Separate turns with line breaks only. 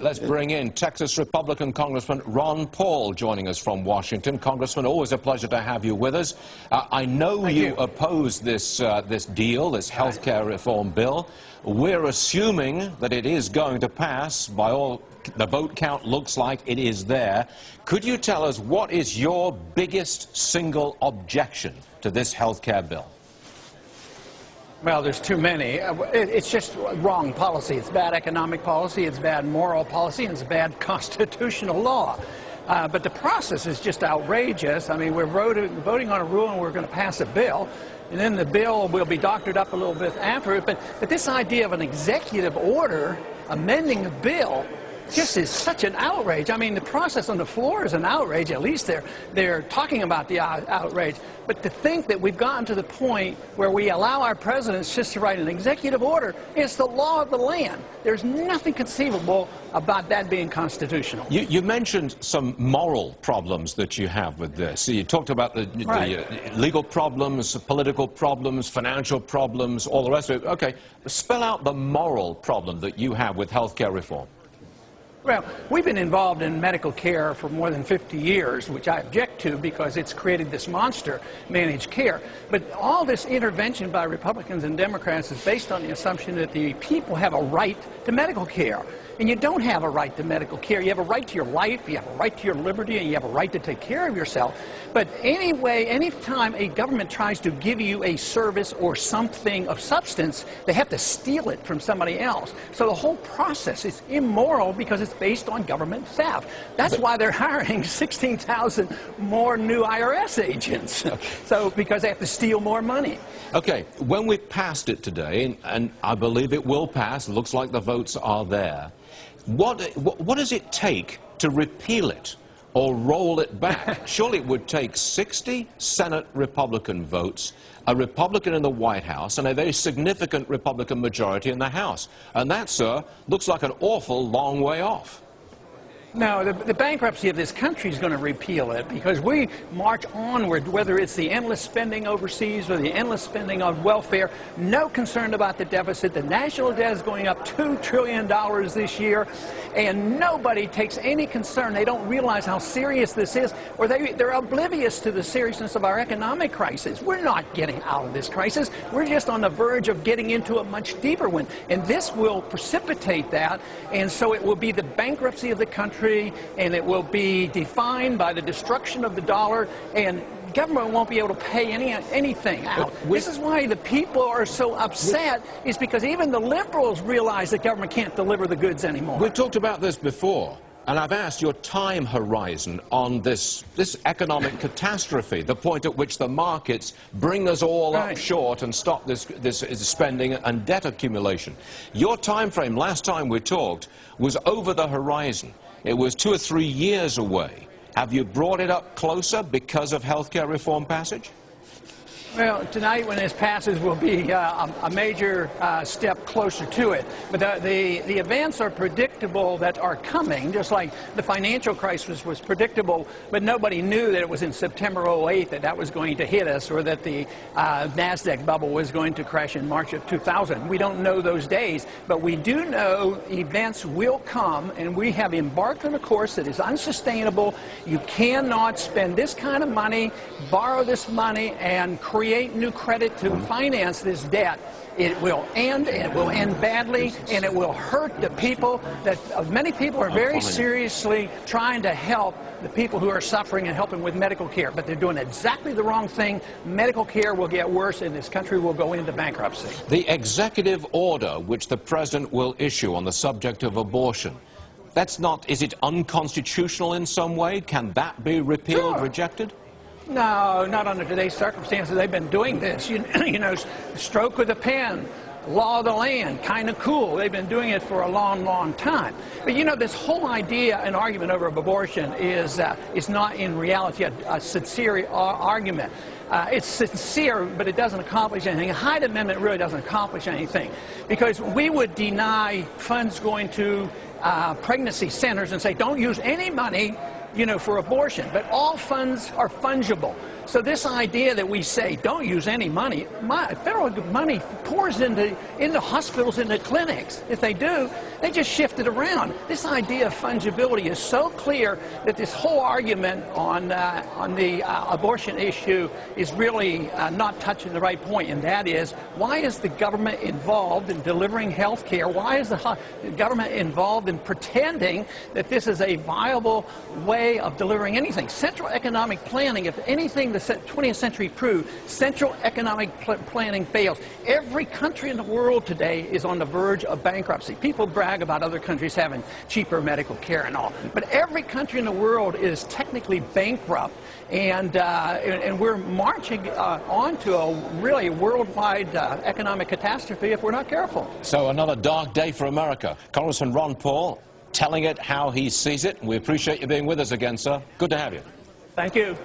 Let's bring in Texas Republican Congressman Ron Paul joining us from Washington. Congressman, always a pleasure to have you with us. I know you oppose this deal, this health care reform bill. We're assuming that it is going to pass. By all the vote count looks like it is there. Could you tell us what is your biggest single objection to this health care bill?
Well, there's too many. It's just wrong policy. It's bad economic policy, it's bad moral policy, and it's bad constitutional law. But the process is just outrageous. I mean, we're voting on a rule and we're going to pass a bill, and then the bill will be doctored up a little bit after it. But this idea of an executive order amending a bill just is such an outrage. I mean, the process on the floor is an outrage. At least they're talking about the outrage. But to think that we've gotten to the point where we allow our presidents just to write an executive order is the law of the land. There's nothing conceivable about that being constitutional.
You mentioned some moral problems that you have with this. You talked about the legal problems, political problems, financial problems, all the rest of it. Okay, spell out the moral problem that you have with health care reform.
Well, we've been involved in medical care for more than 50 years, which I object to because it's created this monster, managed care. But all this intervention by Republicans and Democrats is based on the assumption that the people have a right to medical care. And you don't have a right to medical care. You have a right to your life, you have a right to your liberty, and you have a right to take care of yourself. But anyway, anytime a government tries to give you a service or something of substance, they have to steal it from somebody else. So the whole process is immoral because it's based on government theft. That's why they're hiring 16,000 more new IRS agents. So because they have to steal more money.
Okay, when we passed it today, and I believe it will pass, looks like the votes are there, what does it take to repeal it or roll it back? Surely it would take 60 Senate Republican votes, a Republican in the White House, and a very significant Republican majority in the House. And that, sir, looks like an awful long way off.
No, the bankruptcy of this country is going to repeal it because we march onward, whether it's the endless spending overseas or the endless spending on welfare, no concern about the deficit. The national debt is going up $2 trillion this year, and nobody takes any concern. They don't realize how serious this is, or they're oblivious to the seriousness of our economic crisis. We're not getting out of this crisis. We're just on the verge of getting into a much deeper one, and this will precipitate that, and so it will be the bankruptcy of the country, and it will be defined by the destruction of the dollar, and government won't be able to pay anything out. This is why the people are so upset, is because even the liberals realize that government can't deliver the goods anymore.
We've talked about this before, and I've asked your time horizon on this economic catastrophe, the point at which the markets bring us all up short and stop this spending and debt accumulation. Your time frame, last time we talked, was over the horizon. It was 2 or 3 years away. Have you brought it up closer because of health care reform passage?
Well, tonight when this passes will be a major step closer to it. But the events are predictable that are coming, just like the financial crisis was predictable, but nobody knew that it was in September 08 that was going to hit us, or that the NASDAQ bubble was going to crash in March of 2000. We don't know those days, but we do know events will come, and we have embarked on a course that is unsustainable. You cannot spend this kind of money, borrow this money, and create new credit to finance this debt. It will end, and it will end badly, and it will hurt the people. Many people are very seriously trying to help the people who are suffering and helping with medical care, but they're doing exactly the wrong thing. Medical care will get worse, and this country will go into bankruptcy.
The executive order which the president will issue on the subject of abortion, that's not, is it unconstitutional in some way? Can that be repealed, rejected?
No, not under today's circumstances. They've been doing this. You know, stroke of the pen, law of the land, kind of cool. They've been doing it for a long, long time. But you know, this whole idea and argument over abortion is not in reality a sincere argument. It's sincere, but it doesn't accomplish anything. A Hyde Amendment really doesn't accomplish anything, because we would deny funds going to pregnancy centers and say, don't use any money for abortion. But all funds are fungible. So this idea that we say don't use any money, federal money pours into hospitals, into clinics. If they do, they just shift it around. This idea of fungibility is so clear that this whole argument on the abortion issue is really not touching the right point, and that is, why is the government involved in delivering health care? Why is the government involved in pretending that this is a viable way of delivering anything? Central economic planning, if anything the 20th century proved, central economic planning fails. Every country in the world today is on the verge of bankruptcy. People brag about other countries having cheaper medical care and all, but every country in the world is technically bankrupt, and we're marching on to a really worldwide economic catastrophe if we're not careful.
So another dark day for America. Congressman Ron Paul telling it how he sees it. We appreciate you being with us again, sir. Good to have you.
Thank you.